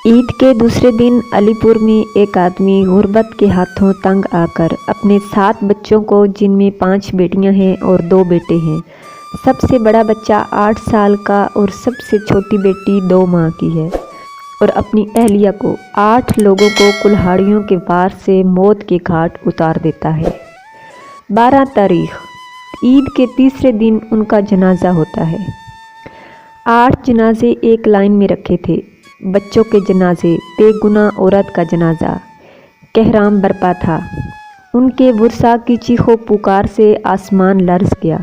ईद के दूसरे दिन अलीपुर में एक आदमी गुर्बत के हाथों तंग आकर अपने 7 बच्चों को, जिनमें 5 बेटियां हैं और 2 बेटे हैं, सबसे बड़ा बच्चा 8 साल का और सबसे छोटी बेटी 2 माह की है, और अपनी अहलिया को 8 लोगों को कुल्हाड़ियों के वार से मौत के घाट उतार देता है। 12 तारीख ईद के तीसरे दिन उनका जनाजा होता है। 8 जनाजे एक लाइन में रखे थे। बच्चों के जनाजे, बेगुनाह औरत का जनाजा, कहराम बरपा था। उनके वर्षा की चीखों पुकार से आसमान लर्ज़ गया।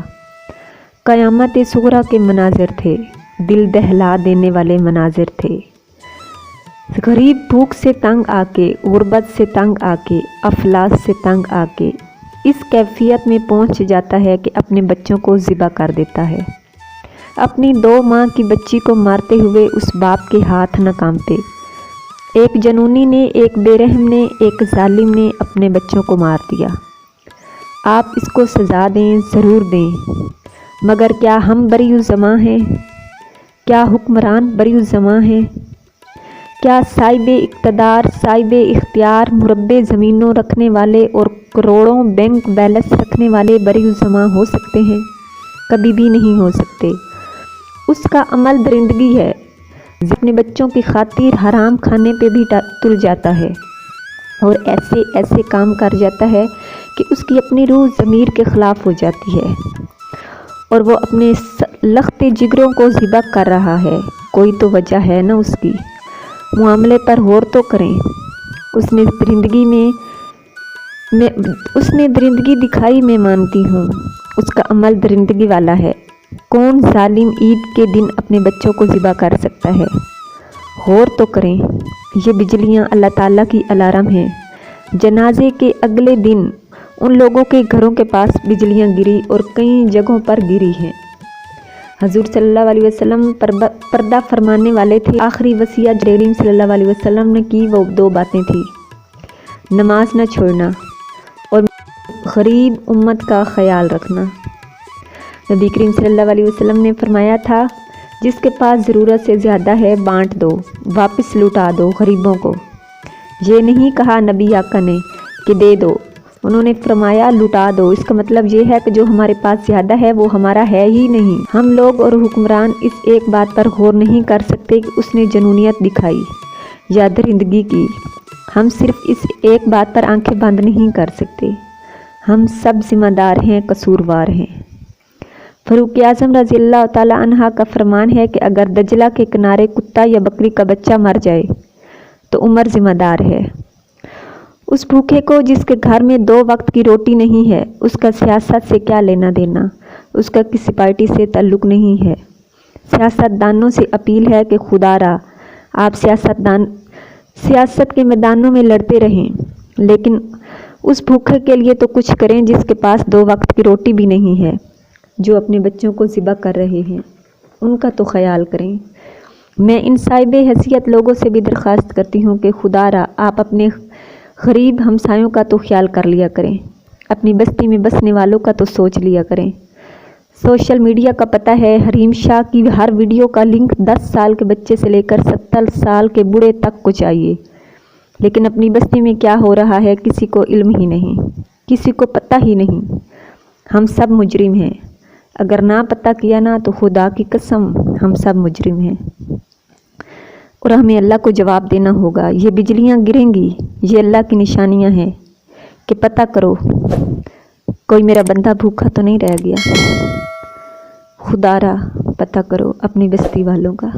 क़यामत सुगरा के मनाजिर थे, दिल दहला देने वाले मनाजिर थे। गरीब भूख से तंग आके, गुर्बत से तंग आके, अफलास से तंग आके इस कैफियत में पहुंच जाता है कि अपने बच्चों को ज़िबा कर देता है। अपनी 2 माह की बच्ची को मारते हुए उस बाप के हाथ न कांपते। एक जनूनी ने, एक बेरहम ने, एक जालिम ने अपने बच्चों को मार दिया। आप इसको सज़ा दें, ज़रूर दें, मगर क्या हम बरीउज़्ज़मा हैं? क्या हुक्मरान बरीउज़्ज़मा हैं? क्या साहिब इक़्तिदार, साहिब इख्तियार, मुरब्बे ज़मीनों रखने वाले और करोड़ों बैंक बैलेंस रखने वाले बरीउज़्ज़मा हो सकते हैं? कभी भी नहीं हो सकते। उसका अमल दरिंदगी है। अपने बच्चों की खातिर हराम खाने पे भी तुल जाता है और ऐसे ऐसे काम कर जाता है कि उसकी अपनी रूह ज़मीर के ख़िलाफ़ हो जाती है और वो अपने लख्ते जिगरों को ज़िबा कर रहा है। कोई तो वजह है ना उसकी। मामले पर गौर तो करें। उसने दरिंदगी दिखाई, मैं मानती हूँ। उसका अमल दरिंदगी वाला है। कौन जालिम ईद के दिन अपने बच्चों को ज़िबा कर सकता है? गौर तो करें। ये बिजलियाँ अल्लाह ताला की अलार्म हैं। जनाजे के अगले दिन उन लोगों के घरों के पास बिजलियाँ गिरी और कई जगहों पर गिरी हैं। हजूर सल्लल्लाहु अलैहि वसल्लम पर्दा फरमाने वाले थे। आखिरी वसीयत करीम सल्लल्लाहु अलैहि वसल्लम ने की, वो 2 बातें थी, नमाज न छोड़ना और गरीब उम्मत का ख्याल रखना। नबी करीम सल्लल्लाहु अलैहि वसल्लम ने फरमाया था, जिसके पास ज़रूरत से ज़्यादा है बांट दो, वापस लुटा दो गरीबों को। ये नहीं कहा नबी आका ने कि दे दो, उन्होंने फरमाया लुटा दो। इसका मतलब ये है कि जो हमारे पास ज़्यादा है वो हमारा है ही नहीं। हम लोग और हुक्मरान इस एक बात पर गौर नहीं कर सकते कि उसने जनूनियत दिखाई या दरिंदगी की। हम सिर्फ इस एक बात पर आंखें बंद नहीं कर सकते। हम सब जिम्मेदार हैं, कसूरवार हैं। फ़ारूक आज़म रज़ी अल्लाह ताला अन्हा का फरमान है कि अगर दजला के किनारे कुत्ता या बकरी का बच्चा मर जाए तो उमर ज़िम्मेदार है। उस भूखे को जिसके घर में 2 वक्त की रोटी नहीं है, उसका सियासत से क्या लेना देना? उसका किसी पार्टी से ताल्लुक़ नहीं है। सियासतदानों से अपील है कि खुदारा आप सियासत के मैदानों में लड़ते रहें, लेकिन उस भूखे के लिए तो कुछ करें जिसके पास 2 वक्त की रोटी भी नहीं है। जो अपने बच्चों को ज़िबा कर रहे हैं उनका तो ख्याल करें। मैं इन साहिब हैसियत लोगों से भी दरख्वास्त करती हूँ कि खुदारा आप अपने गरीब हमसायों का तो ख्याल कर लिया करें। अपनी बस्ती में बसने वालों का तो सोच लिया करें। सोशल मीडिया का पता है, हरीम शाह की हर वीडियो का लिंक 10 साल के बच्चे से लेकर 70 साल के बूढ़े तक को चाहिए, लेकिन अपनी बस्ती में क्या हो रहा है किसी को इल्म ही नहीं, किसी को पता ही नहीं। हम सब मुजरिम हैं। अगर ना पता किया ना तो खुदा की कसम हम सब मुजरिम हैं और हमें अल्लाह को जवाब देना होगा। ये बिजलियाँ गिरेंगी, ये अल्लाह की निशानियाँ हैं कि पता करो कोई मेरा बंदा भूखा तो नहीं रह गया। खुदारा पता करो अपनी बस्ती वालों का।